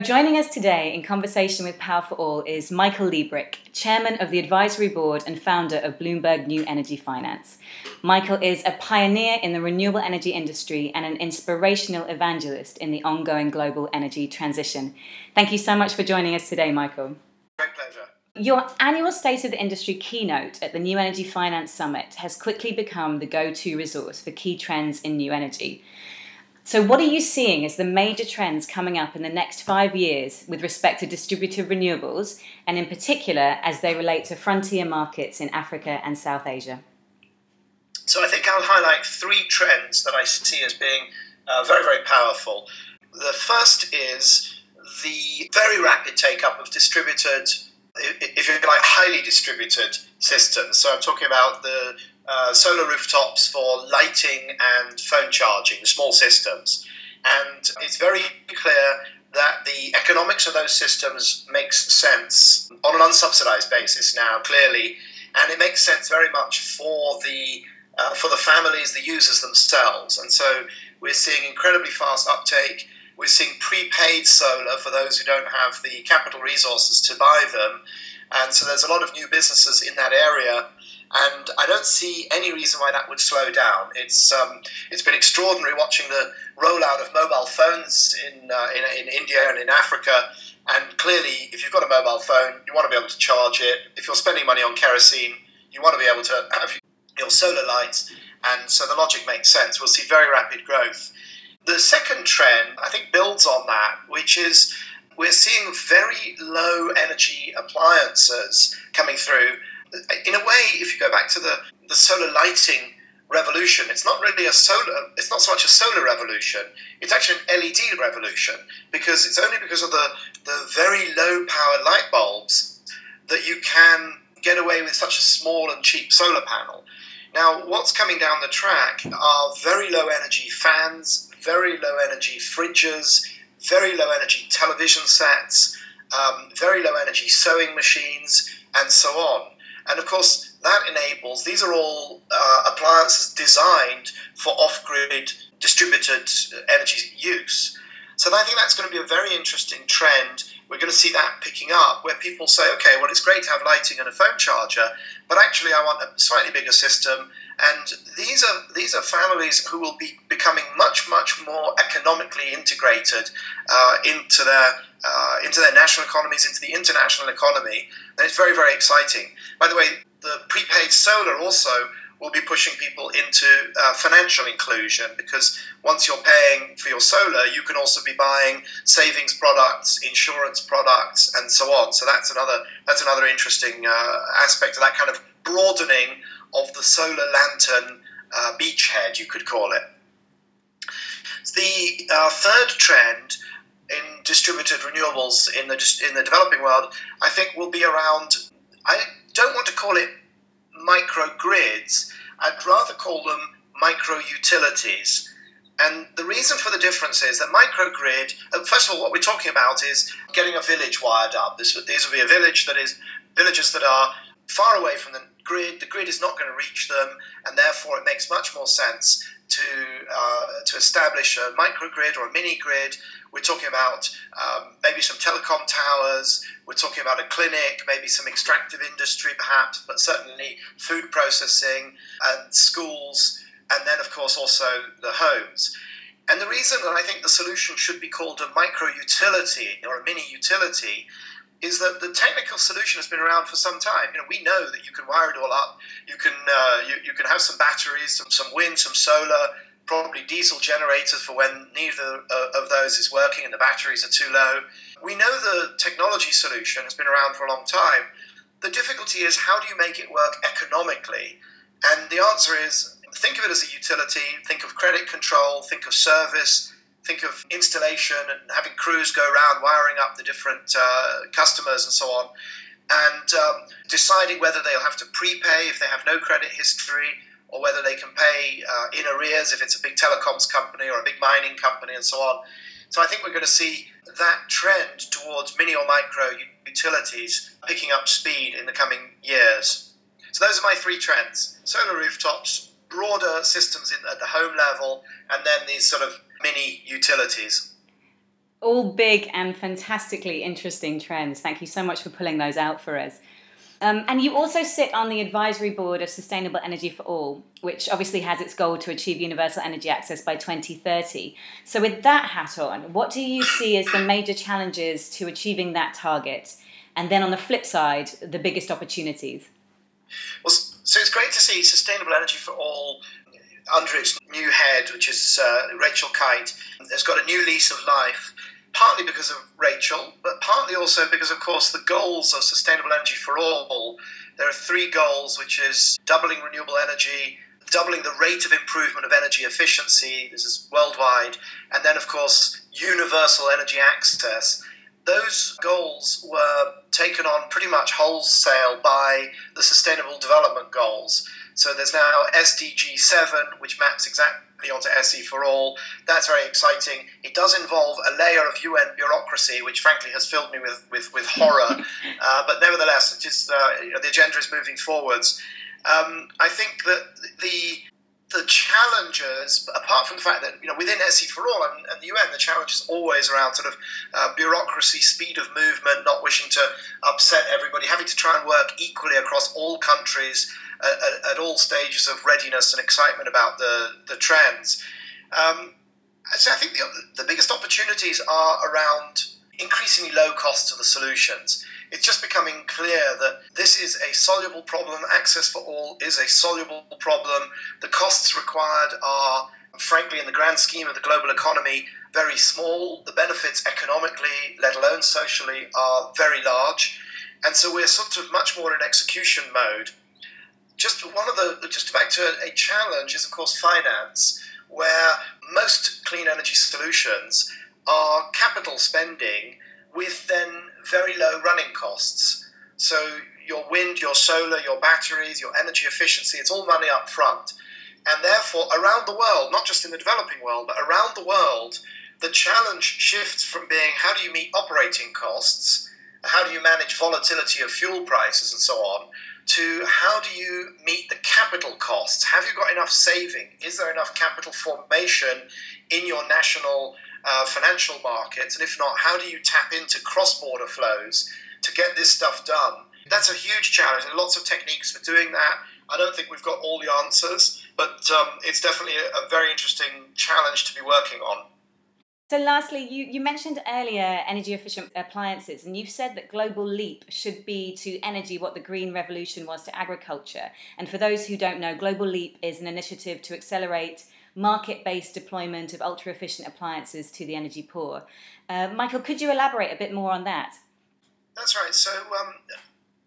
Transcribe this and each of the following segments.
Joining us today in conversation with Power for All is Michael Liebreich, Chairman of the Advisory Board and founder of Bloomberg New Energy Finance. Michael is a pioneer in the renewable energy industry and an inspirational evangelist in the ongoing global energy transition. Thank you so much for joining us today, Michael. Great pleasure. Your annual State of the Industry keynote at the New Energy Finance Summit has quickly become the go-to resource for key trends in new energy. So what are you seeing as the major trends coming up in the next 5 years with respect to distributed renewables, and in particular as they relate to frontier markets in Africa and South Asia? So I think I'll highlight three trends that I see as being very, very powerful. The first is the very rapid take-up of distributed, if you like, highly distributed systems. So I'm talking about the solar rooftops for lighting and phone charging, the small systems. And it's very clear that the economics of those systems makes sense on an unsubsidized basis now, clearly. And it makes sense very much for the families, the users themselves. And so we're seeing incredibly fast uptake. We're seeing prepaid solar for those who don't have the capital resources to buy them. And so there's a lot of new businesses in that area. And I don't see any reason why that would slow down. It's been extraordinary watching the rollout of mobile phones in India and in Africa. And clearly, if you've got a mobile phone, you want to be able to charge it. If you're spending money on kerosene, you want to be able to have your solar lights. And so the logic makes sense. We'll see very rapid growth. The second trend, I think, builds on that, which is we're seeing very low energy appliances coming through. In a way, if you go back to the solar lighting revolution, it's not so much a solar revolution, it's actually an LED revolution, because it's only because of the very low power light bulbs that you can get away with such a small and cheap solar panel. Now, what's coming down the track are very low energy fans, very low energy fridges, very low energy television sets, very low energy sewing machines, and so on. And of course, that enables, these are all appliances designed for off-grid distributed energy use. So I think that's going to be a very interesting trend. We're going to see that picking up, where people say, okay, well, it's great to have lighting and a phone charger, but actually I want a slightly bigger system. And these are families who will be becoming much, much more economically integrated into their national economies, into the international economy. And it's very, very exciting. By the way, the prepaid solar also will be pushing people into financial inclusion, because once you're paying for your solar, you can also be buying savings products, insurance products, and so on. So that's another interesting aspect of that kind of broadening of the solar lantern beachhead, you could call it. The third trend in distributed renewables in the developing world, I think, will be around, I don't want to call it microgrids, I'd rather call them micro-utilities. And the reason for the difference is that microgrid, first of all, what we're talking about is getting a village wired up. These will be villages that are far away from the grid is not going to reach them, and therefore it makes much more sense to establish a microgrid or a mini-grid. We're talking about maybe some telecom towers, we're talking about a clinic, maybe some extractive industry perhaps, but certainly food processing and schools, and then of course also the homes. And the reason that I think the solution should be called a micro-utility or a mini-utility is that the technical solution has been around for some time. We know that you can wire it all up. You can have some batteries, some wind, some solar, probably diesel generators for when neither of those is working and the batteries are too low. We know the technology solution has been around for a long time. The difficulty is, how do you make it work economically? And the answer is, think of it as a utility, think of credit control, think of service, think of installation and having crews go around wiring up the different customers and so on, and deciding whether they'll have to prepay if they have no credit history, or whether they can pay in arrears if it's a big telecoms company or a big mining company and so on. So I think we're going to see that trend towards mini or micro utilities picking up speed in the coming years. So those are my three trends: solar rooftops, broader systems at the home level, and then these sort of mini utilities. All big and fantastically interesting trends. Thank you so much for pulling those out for us. And you also sit on the advisory board of Sustainable Energy for All, which obviously has its goal to achieve universal energy access by 2030. So with that hat on, what do you see as the major challenges to achieving that target? And then on the flip side, the biggest opportunities? Well, so it's great to see Sustainable Energy for All under its new head, which is Rachel Kite, has got a new lease of life, partly because of Rachel, but partly also because, of course, the goals of Sustainable Energy for All. There are three goals, which is doubling renewable energy, doubling the rate of improvement of energy efficiency, this is worldwide, and then, of course, universal energy access. Those goals were taken on pretty much wholesale by the Sustainable Development Goals. So there's now SDG 7, which maps exactly onto SE for All. That's very exciting. It does involve a layer of UN bureaucracy, which frankly has filled me with horror. But nevertheless, it is, the agenda is moving forwards. I think that the challenges, apart from the fact that within SE for All and the UN, the challenge is always around sort of bureaucracy, speed of movement, not wishing to upset everybody, having to try and work equally across all countries at all stages of readiness and excitement about the trends. So I think the biggest opportunities are around increasingly low costs of the solutions. It's just becoming clear that this is a soluble problem. Access for all is a soluble problem. The costs required are, frankly, in the grand scheme of the global economy, very small. The benefits economically, let alone socially, are very large. And so we're sort of much more in execution mode. Just back to a challenge is, of course, finance, where most clean energy solutions are capital spending with then very low running costs. So your wind, your solar, your batteries, your energy efficiency, it's all money up front. And therefore, around the world, not just in the developing world, but around the world, the challenge shifts from being how do you meet operating costs, how do you manage volatility of fuel prices and so on, to how do you meet the capital costs? Have you got enough saving? Is there enough capital formation in your national financial markets? And if not, how do you tap into cross-border flows to get this stuff done? That's a huge challenge, and lots of techniques for doing that. I don't think we've got all the answers, but it's definitely a very interesting challenge to be working on. So lastly, you mentioned earlier energy efficient appliances, and you've said that Global Leap should be to energy what the Green Revolution was to agriculture. And for those who don't know, Global Leap is an initiative to accelerate market-based deployment of ultra-efficient appliances to the energy poor. Michael, could you elaborate a bit more on that? That's right. So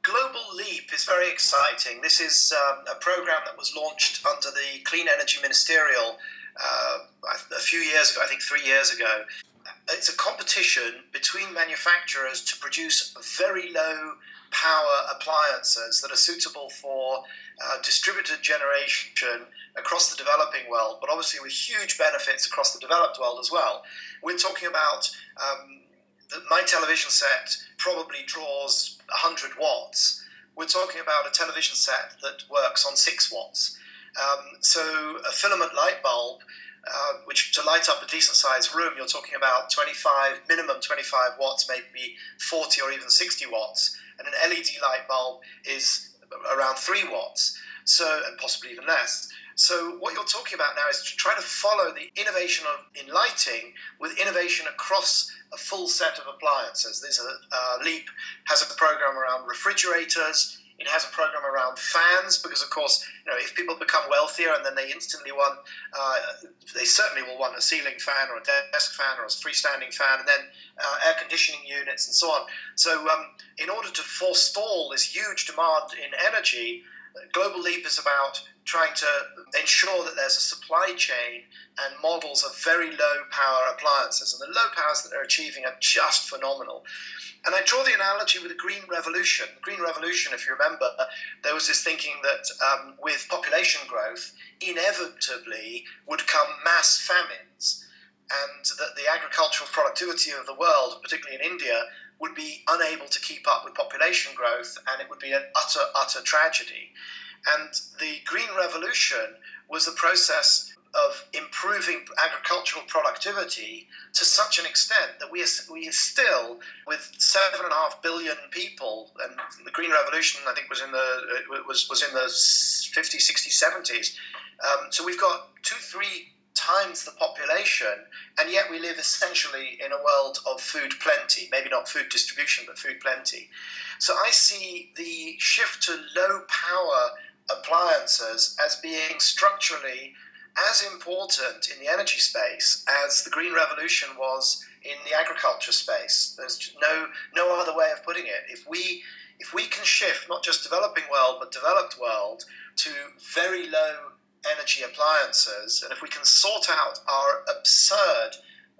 Global Leap is very exciting. This is a program that was launched under the Clean Energy Ministerial a few years ago, I think 3 years ago. It's a competition between manufacturers to produce very low power appliances that are suitable for distributed generation across the developing world, but obviously with huge benefits across the developed world as well. We're talking about my television set probably draws 100 watts. We're talking about a television set that works on 6 watts. So a filament light bulb, which to light up a decent sized room, you're talking about minimum 25 watts, maybe 40 or even 60 watts. And an LED light bulb is around 3 watts, and possibly even less. So what you're talking about now is to try to follow the innovation in lighting with innovation across a full set of appliances. Leap has a program around refrigerators. It has a program around fans because, of course, if people become wealthier and then they instantly they certainly will want a ceiling fan or a desk fan or a freestanding fan, and then air conditioning units and so on. So in order to forestall this huge demand in energy, Global Leap is about trying to ensure that there's a supply chain and models of very low power appliances. And the low powers that they're achieving are just phenomenal. And I draw the analogy with the Green Revolution. The Green Revolution, if you remember, there was this thinking that with population growth, inevitably would come mass famines, and that the agricultural productivity of the world, particularly in India, would be unable to keep up with population growth, and it would be an utter tragedy. And the Green Revolution was the process of improving agricultural productivity to such an extent that we are still, with 7.5 billion people, and the Green Revolution, I think, was in the 50s, 60s, 70s. So we've got 2-3 times the population, and yet we live essentially in a world of food plenty. Maybe not food distribution, but food plenty. So I see the shift to low power appliances as being structurally as important in the energy space as the Green Revolution was in the agriculture space. There's no other way of putting it. If we can shift not just developing world but developed world to very low energy appliances, and if we can sort out our absurd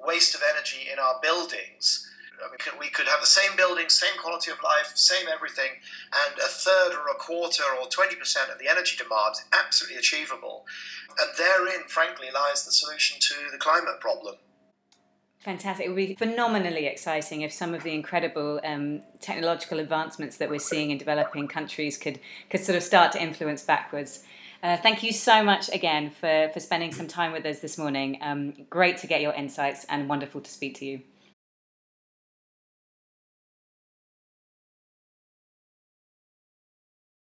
waste of energy in our buildings, we could have the same building, same quality of life, same everything, and a third or a quarter or 20% of the energy demand is absolutely achievable. And therein, frankly, lies the solution to the climate problem. Fantastic. It would be phenomenally exciting if some of the incredible technological advancements that we're seeing in developing countries could sort of start to influence backwards. Thank you so much again for spending some time with us this morning. Great to get your insights and wonderful to speak to you.